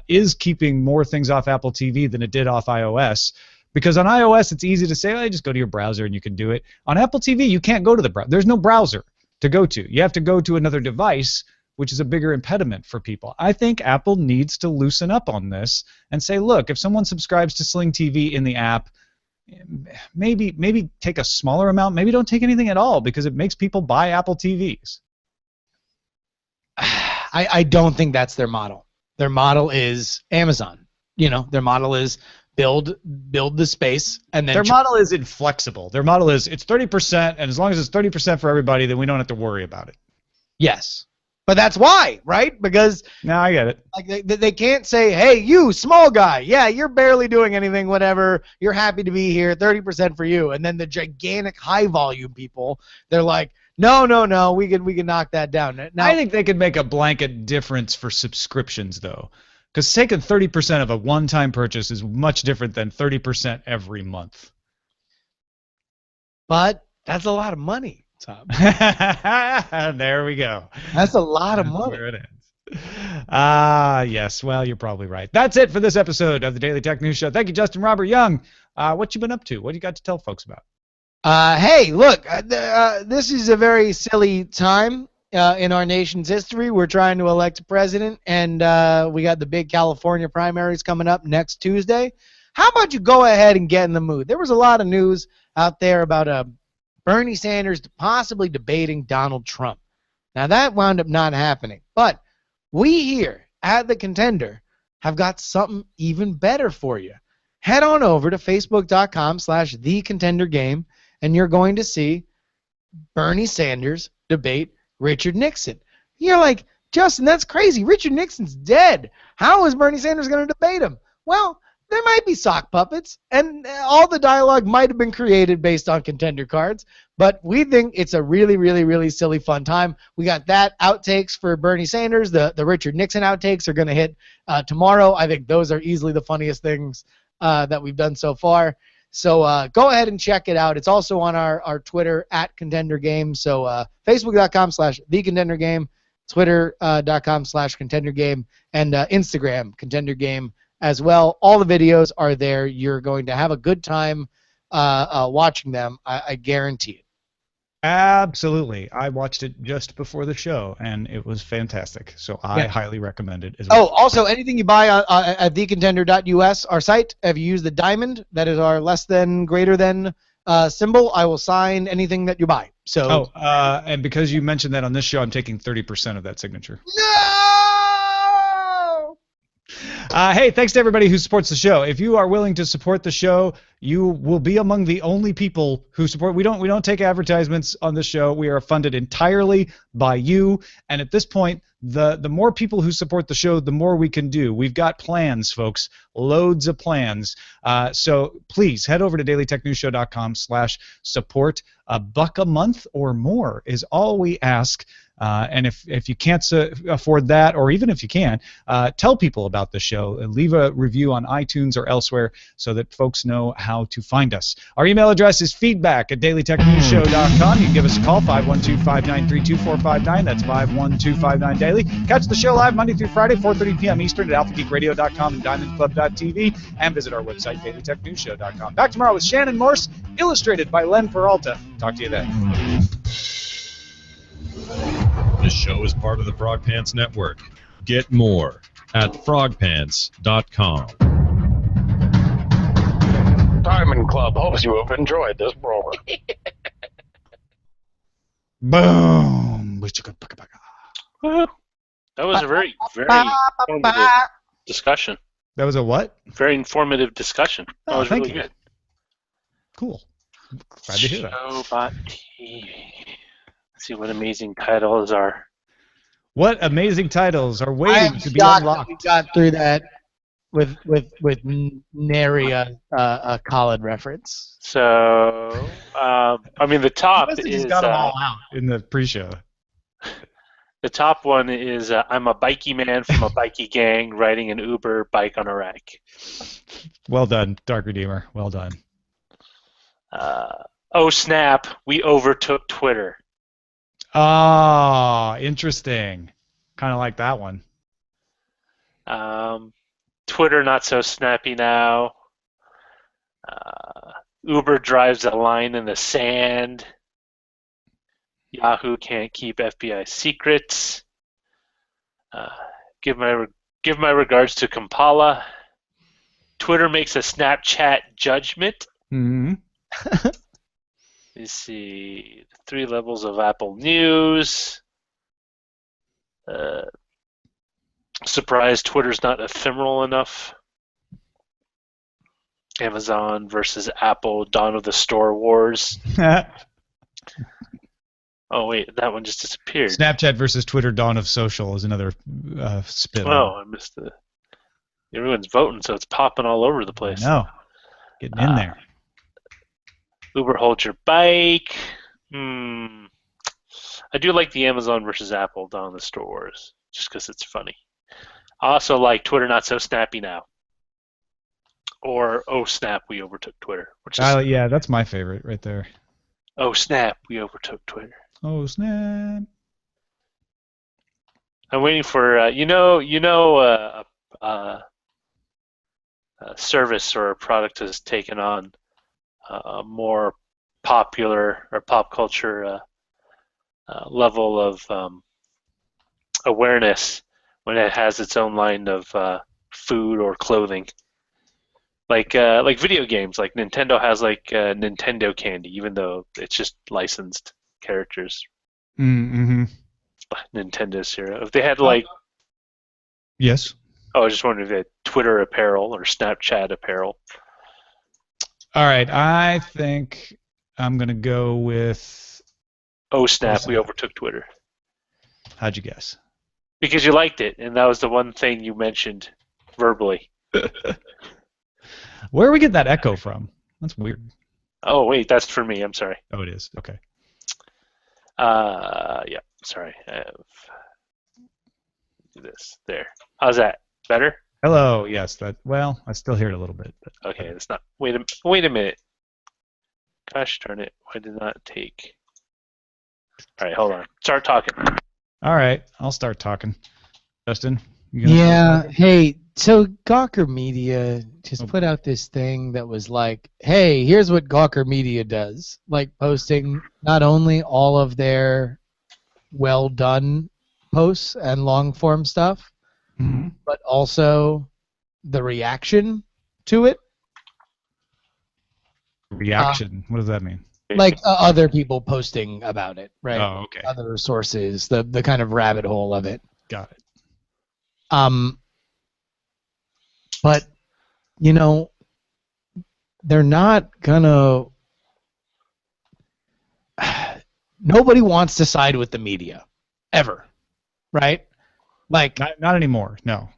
is keeping more things off Apple TV than it did off iOS. Because on iOS, it's easy to say, oh, just go to your browser and you can do it. On Apple TV, you can't go to the browser. There's no browser to go to. You have to go to another device, which is a bigger impediment for people. I think Apple needs to loosen up on this and say, look, if someone subscribes to Sling TV in the app, maybe take a smaller amount. Maybe don't take anything at all because it makes people buy Apple TVs. I don't think that's their model. Their model is Amazon. Their model is build the space and then their model is inflexible. Their model is it's 30%, and as long as it's 30% for everybody, then we don't have to worry about it. Yes. But that's why, right? Because no, I get it. Like they can't say, hey, you, small guy, yeah, you're barely doing anything, whatever, you're happy to be here, 30% for you. And then the gigantic high volume people, they're like, no, we can knock that down. Now, I think they could make a blanket difference for subscriptions, though. Because taking 30% of a one-time purchase is much different than 30% every month. But that's a lot of money, Tom. There we go. That's a lot of money. Where it ends. Yes. Well, you're probably right. That's it for this episode of the Daily Tech News Show. Thank you, Justin Robert Young. What you been up to? What do you got to tell folks about? Hey, look, this is a very silly time in our nation's history. We're trying to elect a president, and we got the big California primaries coming up next Tuesday. How about you go ahead and get in the mood? There was a lot of news out there about Bernie Sanders possibly debating Donald Trump. Now, that wound up not happening. But we here at The Contender have got something even better for you. Head on over to facebook.com/thecontendergame, and you're going to see Bernie Sanders debate Richard Nixon. You're like, Justin, that's crazy. Richard Nixon's dead. How is Bernie Sanders going to debate him? Well, there might be sock puppets, and all the dialogue might have been created based on contender cards, but we think it's a really, really, really silly fun time. We got that outtakes for Bernie Sanders. The Richard Nixon outtakes are going to hit tomorrow. I think those are easily the funniest things that we've done so far. So go ahead and check it out. It's also on our Twitter @ContenderGame. So Facebook.com/TheContenderGame, Twitter.com/ContenderGame, and Instagram ContenderGame as well. All the videos are there. You're going to have a good time watching them. I guarantee it. Absolutely. I watched it just before the show, and it was fantastic. So I highly recommend it as well. Oh, also, anything you buy at thecontender.us, our site, if you use the diamond, that is our less than, greater than symbol, I will sign anything that you buy. So. And because you mentioned that on this show, I'm taking 30% of that signature. No! Hey, thanks to everybody who supports the show. If you are willing to support the show, you will be among the only people who support. We don't take advertisements on this show. We are funded entirely by you. And at this point, the more people who support the show, the more we can do. We've got plans, folks, loads of plans. So please head over to dailytechnewsshow.com/support. $1 a month or more is all we ask. And if you can't afford that, or even if you can, tell people about the show and leave a review on iTunes or elsewhere so that folks know how to find us. Our email address is feedback@dailytechnewsshow.com. You can give us a call, 512-593-2459. That's 51259-DAILY. Catch the show live Monday through Friday, 4:30 p.m. Eastern at alphageekradio.com and diamondclub.tv, and visit our website, dailytechnewsshow.com. Back tomorrow with Shannon Morse, illustrated by Len Peralta. Talk to you then. This show is part of the Frog Pants Network. Get more at frogpants.com. Diamond Club hopes you have enjoyed this program. Boom. That was a very, very informative discussion. That was a what? Very informative discussion. That was thank really you. good. Cool. Glad to hear that. Showbot TV. Let's see what amazing titles are. What amazing titles are waiting to be shocked unlocked? that we got through that with nary a Khaled reference. So, I mean, the top Must have is just got them all out in the pre-show. the top one is I'm a bikey man from a bikey gang riding an Uber bike on a rack. Well done, Dark Redeemer. Well done. Oh snap! We overtook Twitter. Ah, interesting. Kind of like that one. Twitter not so snappy now. Uber drives a line in the sand. Yahoo can't keep FBI secrets. Give my regards to Kampala. Twitter makes a Snapchat judgment. Mm-hmm. Let's see. 3 levels of Apple News. Surprised Twitter's not ephemeral enough. Amazon versus Apple, Dawn of the Store Wars. Oh, wait, that one just disappeared. Snapchat versus Twitter, Dawn of Social is another spin. Oh, I missed it. Everyone's voting, so it's popping all over the place. No, getting in there. Uber Hold Your Bike. I do like the Amazon versus Apple Dawn of the Store Wars, just because it's funny. I also like Twitter Not So Snappy Now. Or Oh Snap, We Overtook Twitter. Which is, Yeah, that's my favorite right there. Oh Snap, We Overtook Twitter. Oh snap! I'm waiting for a service or a product has taken on a more popular or pop culture level of awareness when it has its own line of food or clothing. Like video games, like Nintendo has like Nintendo Candy, even though it's just licensed characters. Mm-hmm. Nintendo's hero. If they had like, Yes. I was just wondering if they had Twitter apparel or Snapchat apparel. All right, I think I'm gonna go with. Oh snap! We overtook Twitter How'd you guess? because you liked it, and that was the one thing you mentioned verbally. Where do we get that echo from? That's weird. Oh wait, that's for me. I'm sorry. Oh, it is. Okay. Yeah, sorry. Do this there. How's that? Better? Hello. Yes. That. Well, I still hear it a little bit. But Okay, it's not. Wait a minute. Gosh darn it! Why did not take? All right, hold on. Start talking. All right, I'll start talking. Justin. You gonna Yeah. start Hey, so Gawker Media just put out this thing that was like, hey, here's what Gawker Media does. Like posting not only all of their well done posts and long form stuff, talking? but also the reaction to it. Reaction. What does that mean? Like other people posting about it, right? Oh, okay. Other sources, the kind of rabbit hole of it. Got it. But you know, they're not gonna. Nobody wants to side with the media, ever, right? Like, Not anymore. No.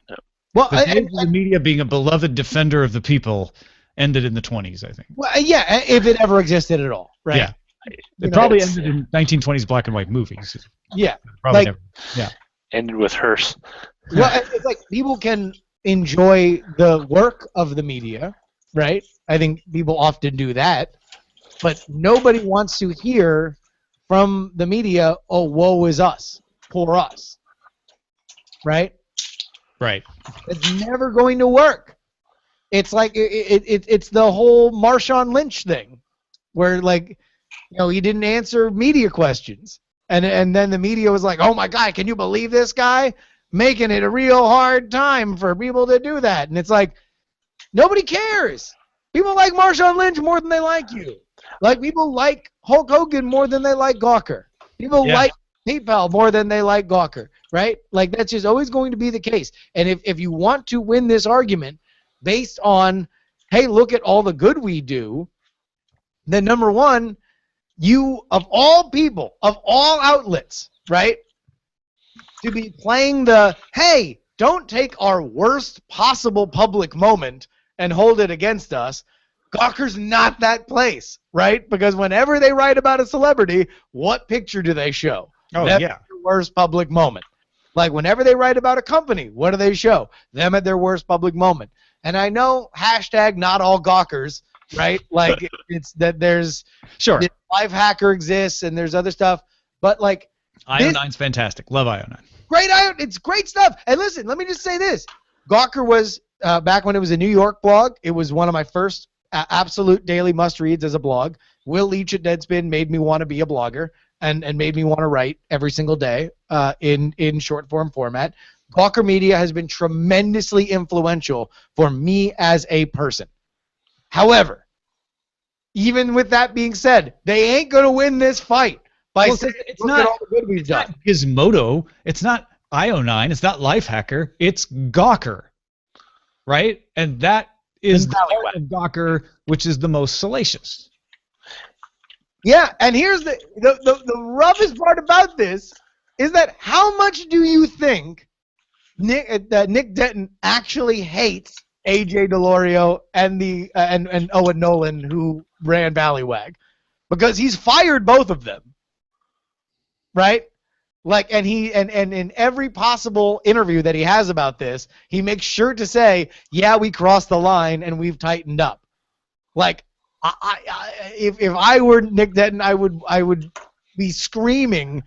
well, The days of the media being a beloved defender of the people ended in the 20s, I think. well, yeah, if it ever existed at all, right? Yeah. You It know, probably it's- ended in 1920s black and white movies. Yeah. Probably Like- never. Yeah. Ended with hearse. Well, it's like people can enjoy the work of the media, right? I think people often do that, but nobody wants to hear from the media, "Oh, woe is us, poor us," right? Right. It's never going to work. It's like it's the whole Marshawn Lynch thing, where like, you know, he didn't answer media questions, and then the media was like, "Oh my God, can you believe this guy making it a real hard time for people to do that?" And it's like, nobody cares. People like Marshawn Lynch more than they like you. Like people like Hulk Hogan more than they like Gawker. People Yeah. like PayPal more than they like Gawker, right? Like that's just always going to be the case. And if you want to win this argument based on, hey, look at all the good we do, then number one, you, of all people, of all outlets, right, to be playing the, hey, don't take our worst possible public moment and hold it against us. Gawker's not that place, right? Because whenever they write about a celebrity, what picture do they show? Oh, Them yeah. at their worst public moment. Like whenever they write about a company, what do they show? Them at their worst public moment. And I know hashtag not all Gawkers right? Like it's that there's Sure. this live hacker exists and there's other stuff, but like IO9's fantastic. Love IO9. it's great stuff. And listen, let me just say this: Gawker was back when it was a New York blog. It was one of my first absolute daily must reads as a blog. Will Leach at Deadspin made me want to be a blogger and made me want to write every single day in short form format. Gawker Media has been tremendously influential for me as a person. However, even with that being said, they ain't going to win this fight by saying, it's not all the good we've done. Not Gizmodo. It's not IO9. It's not Lifehacker. It's Gawker, right? And that is the part of Gawker which is the most salacious. Yeah, and here's the roughest part about this is that how much do you think Nick Denton actually hates AJ DeLorio and and Owen Nolan, who ran Ballywag, because he's fired both of them, right? Like, and in every possible interview that he has about this, he makes sure to say, "Yeah, we crossed the line and we've tightened up." Like, if I were Nick Denton, I would be screaming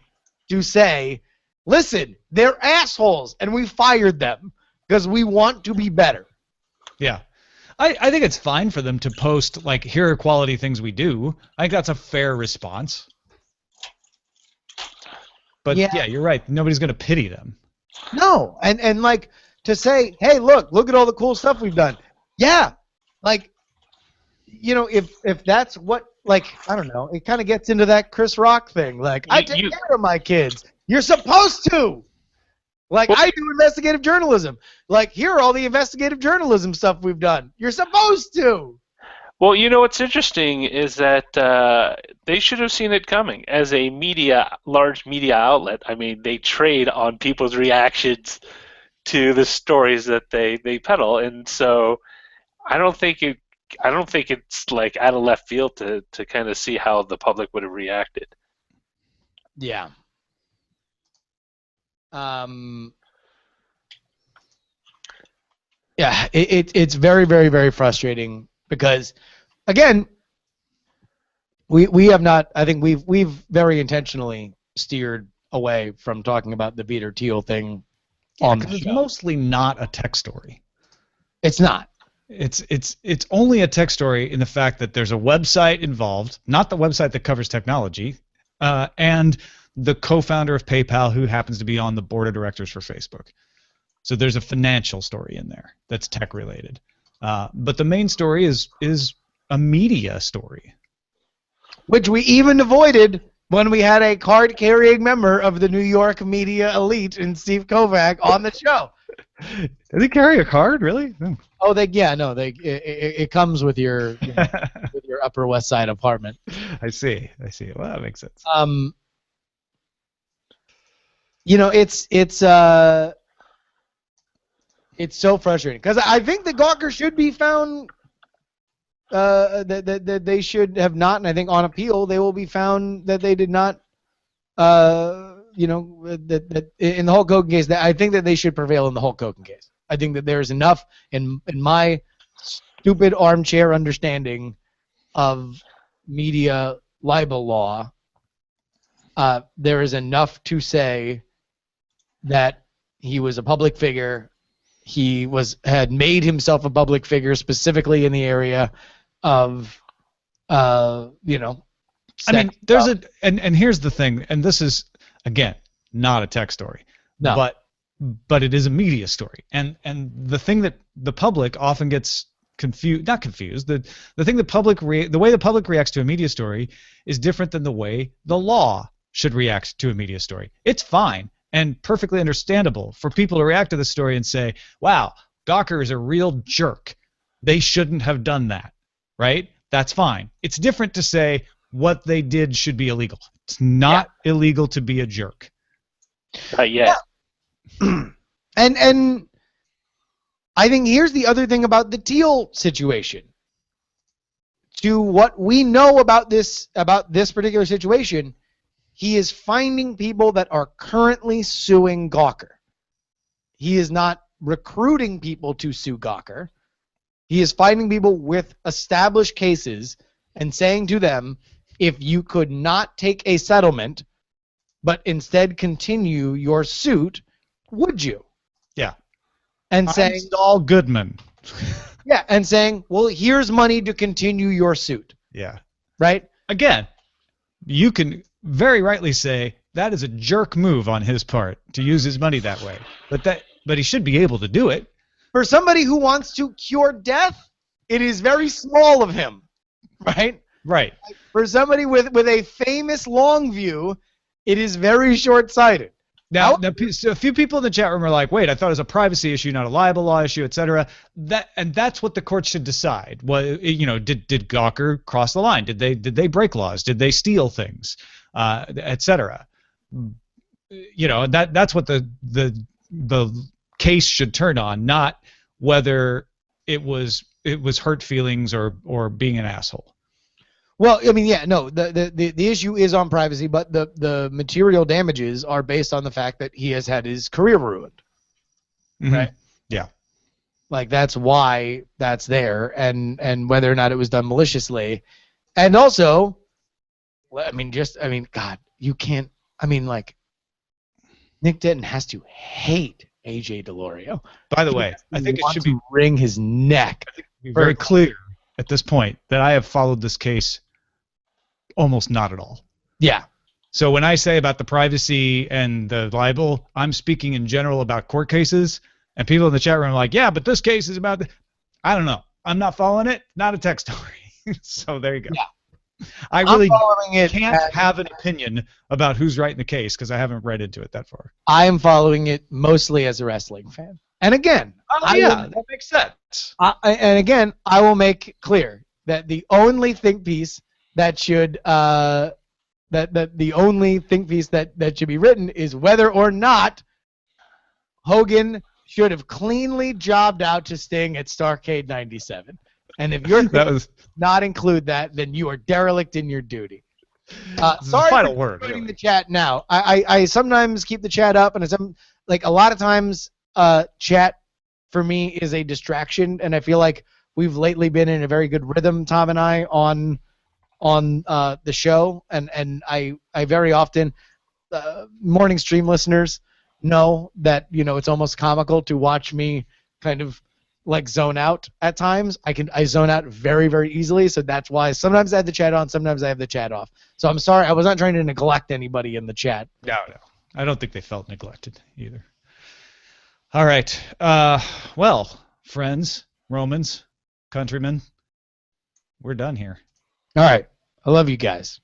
to say, listen, they're assholes, and we fired them because we want to be better. Yeah. I think it's fine for them to post, like, here are quality things we do. I think that's a fair response. But, yeah you're right. Nobody's going to pity them. No. And like, to say, hey, look at all the cool stuff we've done. Yeah. Like, you know, if that's what, like, I don't know, it kind of gets into that Chris Rock thing. Like, I take care of my kids. You're supposed to. Like, I do investigative journalism. Like, here are all the investigative journalism stuff we've done. You're supposed to. Well, you know what's interesting is that they should have seen it coming. As a large media outlet, I mean, they trade on people's reactions to the stories that they peddle, and so I don't think it's like out of left field to kind of see how the public would have reacted. Yeah. Yeah, it's very, very, very frustrating because, again, we have not. I think we've very intentionally steered away from talking about the Peter Thiel thing. It's mostly not a tech story. It's not. It's only a tech story in the fact that there's a website involved, not the website that covers technology, and the co-founder of PayPal who happens to be on the board of directors for Facebook. So there's a financial story in there that's tech related. But the main story is a media story. Which we even avoided when we had a card-carrying member of the New York media elite in Steve Kovac on the show. Does he carry a card, really? Oh, it comes with your with your Upper West Side apartment. I see. Well, that makes sense. You know, it's so frustrating because I think the Gawker should be found. That they should have not, and I think on appeal they will be found that they did not. You know, that in the Hulk Hogan case, that I think that they should prevail in the Hulk Hogan case. I think that there is enough in my stupid armchair understanding of media libel law. There is enough to say that he was a public figure. He had made himself a public figure specifically in the area of, you know. I mean, there's and here's the thing, and this is again not a tech story, no. but it is a media story, and the thing that the public often gets not confused. The thing the way the public reacts to a media story is different than the way the law should react to a media story. It's fine and perfectly understandable for people to react to the story and say, wow, Gawker is a real jerk. They shouldn't have done that, right? That's fine. It's different to say what they did should be illegal. It's not illegal to be a jerk. Not yet. Yeah. And I think here's the other thing about the Thiel situation. To what we know about this particular situation, he is finding people that are currently suing Gawker. He is not recruiting people to sue Gawker. He is finding people with established cases and saying to them, if you could not take a settlement, but instead continue your suit, would you? Yeah. And I'm saying, Saul Goodman. yeah, and saying, well, here's money to continue your suit, Yeah. right? Again, you can very rightly say that is a jerk move on his part to use his money that way. But he should be able to do it. For somebody who wants to cure death, it is very small of him, right? Right. For somebody with a famous long view, it is very short-sighted. Now, so a few people in the chat room are like, "Wait, I thought it was a privacy issue, not a libel law issue, etc." That's what the court should decide. Well, did Gawker cross the line? Did they break laws? Did they steal things, etc. That's what the case should turn on, not whether it was hurt feelings or being an asshole. Well, I mean, yeah, no, the issue is on privacy, but the material damages are based on the fact that he has had his career ruined, right? Yeah. Like that's why that's there, and whether or not it was done maliciously, and also, God, you can't. I mean, like, Nick Denton has to hate AJ DeLorio. By the way, I think it should be wring his neck. Very clear at this point that I have followed this case almost not at all. Yeah. So when I say about the privacy and the libel, I'm speaking in general about court cases, and people in the chat room are like, yeah, but this case is about I don't know. I'm not following it. Not a tech story. So there you go. Yeah. I really can't have an opinion about who's right in the case because I haven't read into it that far. I am following it mostly as a wrestling fan. And again, that makes sense. And again, I will make clear that the only think piece that should that the only think piece that should be written is whether or not Hogan should have cleanly jobbed out to Sting at Starrcade 97. And if you're not include that, then you are derelict in your duty. Sorry final for word. Really. The chat now. I sometimes keep the chat up, and a lot of times chat for me is a distraction, and I feel like we've lately been in a very good rhythm, Tom and I, on the show, and I very often morning stream listeners know that it's almost comical to watch me kind of like zone out at times. I zone out very, very easily, so that's why sometimes I have the chat on, sometimes I have the chat off. So I'm sorry, I was not trying to neglect anybody in the chat. No. I don't think they felt neglected either. All right. Well, friends, Romans, countrymen, we're done here. All right. I love you guys.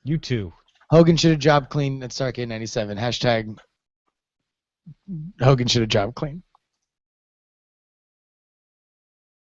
You too. Hogan should have job clean at Starrcade 97. Hashtag Hogan should have job clean.